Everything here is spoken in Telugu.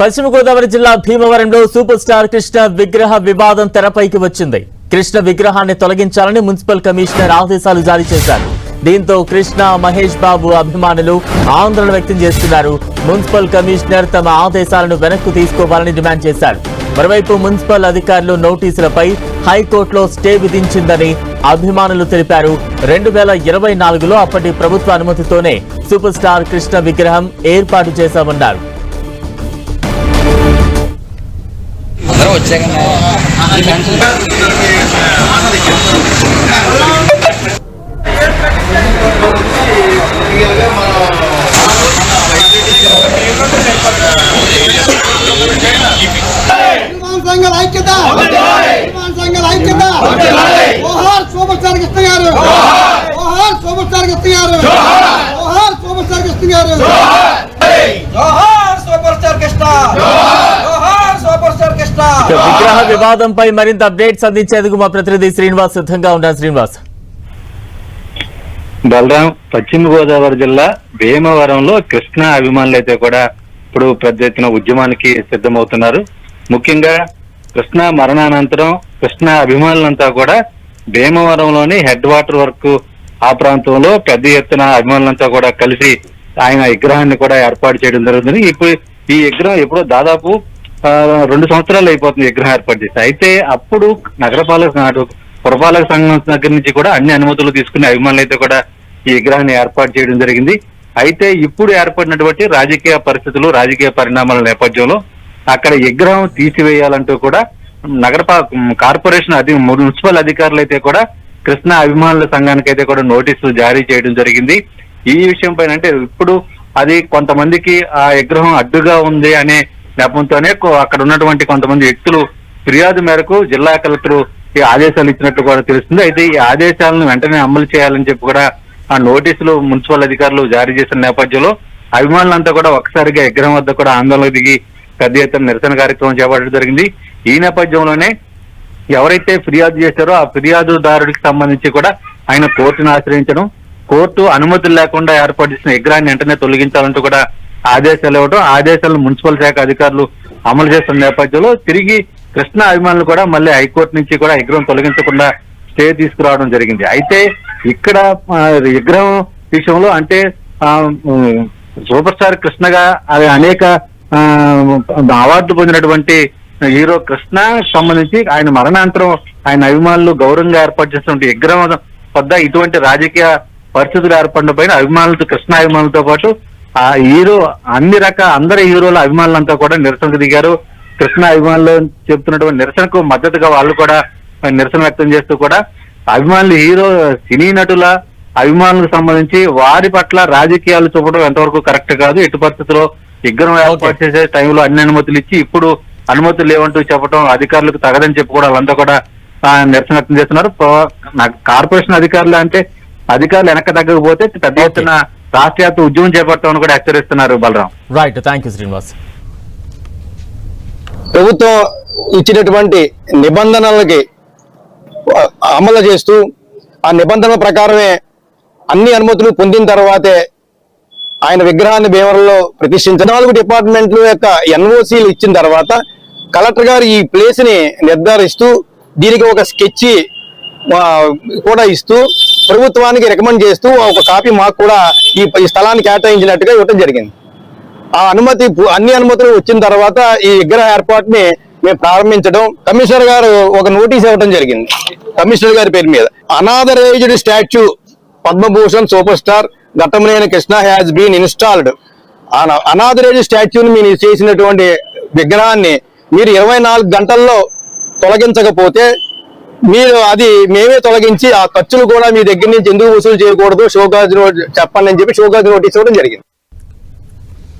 పశ్చిమ గోదావరి జిల్లా భీమవరంలో సూపర్ స్టార్ కృష్ణ విగ్రహ వివాదం తెరపైకి వచ్చింది. కృష్ణ విగ్రహాన్ని తొలగించాలని మున్సిపల్ కమిషనర్ ఆదేశాలు జారీ చేశారు. దీంతో కృష్ణ, మహేష్ బాబు అభిమానులు ఆందోళన వ్యక్తం చేస్తున్నారు. మున్సిపల్ కమిషనర్ తమ ఆదేశాలను వెనక్కు తీసుకోవాలని డిమాండ్ చేశారు. మరోవైపు మున్సిపల్ అధికారులు నోటీసులపై హైకోర్టులో స్టే విధించిందని అభిమానులు తెలిపారు. 2024లో అప్పటి ప్రభుత్వ అనుమతితోనే సూపర్ స్టార్ కృష్ణ విగ్రహం ఏర్పాటు చేశామన్నారు. విగ్రహ వివాదంపై మరింత అప్డేట్స్ అందించేందుకు మా ప్రతినిధి శ్రీనివాస్ సిద్ధంగా ఉన్నారు. శ్రీనివాస్. బలరాం, పశ్చిమ గోదావరి జిల్లా భీమవరంలో కృష్ణ అభిమానులు అయితే కూడా ఇప్పుడు పెద్ద ఎత్తున ఉద్యమానికి సిద్ధమవుతున్నారు. ముఖ్యంగా కృష్ణ మరణానంతరం కృష్ణ అభిమానులంతా కూడా భీమవరంలోని హెడ్ వాటర్ వరకు ఆ ప్రాంతంలో పెద్ద ఎత్తున అభిమానులంతా కూడా కలిసి ఆయన విగ్రహాన్ని కూడా ఏర్పాటు చేయడం జరుగుతుంది. ఇప్పుడు ఈ విగ్రహం ఎప్పుడో దాదాపు 2 సంవత్సరాలు అయిపోతుంది విగ్రహం ఏర్పాటు చేసి. అయితే అప్పుడు పురపాలక సంఘం దగ్గర నుంచి కూడా అన్ని అనుమతులు తీసుకునే అభిమానులు అయితే కూడా ఈ విగ్రహాన్ని ఏర్పాటు చేయడం జరిగింది. అయితే ఇప్పుడు ఏర్పడినటువంటి రాజకీయ పరిస్థితులు, రాజకీయ పరిణామాల నేపథ్యంలో అక్కడ విగ్రహం తీసివేయాలంటూ కూడా కార్పొరేషన్ మున్సిపల్ అధికారులు అయితే కూడా కృష్ణ అభిమానుల సంఘానికి అయితే కూడా నోటీసులు జారీ చేయడం జరిగింది. ఈ విషయం పైన అంటే ఇప్పుడు అది కొంతమందికి ఆ విగ్రహం అడ్డుగా ఉంది అనే నెపంతోనే అక్కడ ఉన్నటువంటి కొంతమంది వ్యక్తులు ఫిర్యాదు మేరకు జిల్లా కలెక్టర్ ఈ ఆదేశాలు ఇచ్చినట్లు కూడా తెలుస్తుంది. అయితే ఈ ఆదేశాలను వెంటనే అమలు చేయాలని చెప్పి కూడా ఆ నోటీసులు మున్సిపల్ అధికారులు జారీ చేసిన నేపథ్యంలో అభిమానులంతా కూడా ఒక్కసారిగా విగ్రహం వద్ద కూడా ఆందోళనకు దిగి పెద్ద ఎత్తున నిరసన కార్యక్రమం చేపట్టడం జరిగింది. ఈ నేపథ్యంలోనే ఎవరైతే ఫిర్యాదు చేశారో ఆ ఫిర్యాదుదారుడికి సంబంధించి కూడా ఆయన కోర్టును ఆశ్రయించడం, కోర్టు అనుమతులు లేకుండా ఏర్పాటు చేసిన విగ్రహాన్ని వెంటనే తొలగించాలంటూ కూడా ఆదేశాలు ఇవ్వడం, ఆదేశాలను మున్సిపల్ శాఖ అధికారులు అమలు చేస్తున్న నేపథ్యంలో తిరిగి కృష్ణ అభిమానులు కూడా మళ్ళీ హైకోర్టు నుంచి కూడా విగ్రహం తొలగించకుండా స్టే తీసుకురావడం జరిగింది. అయితే ఇక్కడ విగ్రహం విషయంలో అంటే సూపర్ స్టార్ కృష్ణగా అనేక అవార్డులు పొందినటువంటి హీరో కృష్ణ సంబంధించి ఆయన మరణాంతరం ఆయన అభిమానులు గౌరవంగా ఏర్పాటు చేసినటువంటి విగ్రహం వద్ద ఇటువంటి రాజకీయ పరిస్థితులు ఏర్పడిన పైన అభిమానులతో కృష్ణ అభిమానులతో పాటు ఆ హీరో అందరి హీరోల అభిమానులంతా కూడా నిరసనకు దిగారు. కృష్ణ అభిమానులు చెబుతున్నటువంటి నిరసనకు మద్దతుగా వాళ్ళు కూడా నిరసన వ్యక్తం చేస్తూ కూడా అభిమానులు సినీ నటుల అభిమానులకు సంబంధించి వారి పట్ల రాజకీయాలు చూపడం ఎంతవరకు కరెక్ట్ కాదు. ఎటు పరిస్థితుల్లో విగ్రహం ఏర్పాటు చేసే టైంలో అన్ని అనుమతులు ఇచ్చి ఇప్పుడు అనుమతులు లేవంటూ చెప్పడం అధికారులకు తగదని చెప్పి కూడా వాళ్ళంతా కూడా నిరసన వ్యక్తం చేస్తున్నారు. కార్పొరేషన్ అధికారులు అంటే అధికారులు వెనక తగ్గకపోతే పెద్ద ఎత్తున రాష్ట్ర వ్యాప్త ఉద్యమం చేపడతామని కూడా హెచ్చరిస్తున్నారు. Balaram. Right, thank you Srinivas. ప్రభుత్వం ఇచ్చినటువంటి నిబంధనలకి అమలు చేస్తూ ఆ నిబంధనల ప్రకారమే అన్ని అనుమతులు పొందిన తర్వాతే ఆయన విగ్రహాన్ని భీమవరంలో ప్రతిష్ఠించారు. 4 డిపార్ట్మెంట్ల యొక్క ఎన్ఓసీలు ఇచ్చిన తర్వాత కలెక్టర్ గారు ఈ ప్లేస్ ని నిర్ధారిస్తూ దీనికి ఒక స్కెచ్ కూడా ఇస్తూ ప్రభుత్వానికి రికమెండ్ చేస్తూ ఒక కాపీ మాకు కూడా ఈ స్థలాన్ని కేటాయించినట్టుగా ఇవ్వడం జరిగింది. ఆ అన్ని అనుమతులు వచ్చిన తర్వాత ఈ విగ్రహ ఏర్పాటుని మేము ప్రారంభించడం, కమిషనర్ గారు ఒక నోటీస్ ఇవ్వడం జరిగింది. కమిషనర్ గారి పేరు మీద unauthorised statue Padma Bhushan super star Ghattamaneni Krishna has been installed. Unauthorised స్టాచ్యూని మీరు చేసినటువంటి విగ్రహాన్ని మీరు 24 గంటల్లో తొలగించకపోతే మేమే తొలగించి ఆ ఖర్చులు కూడా మీ దగ్గర నుంచి ఎందుకు వసూలు చేయకూడదు, షోకాజ్ చెప్పండి అని చెప్పి షోకాజ్ నోటీస్ ఇవ్వడం జరిగింది.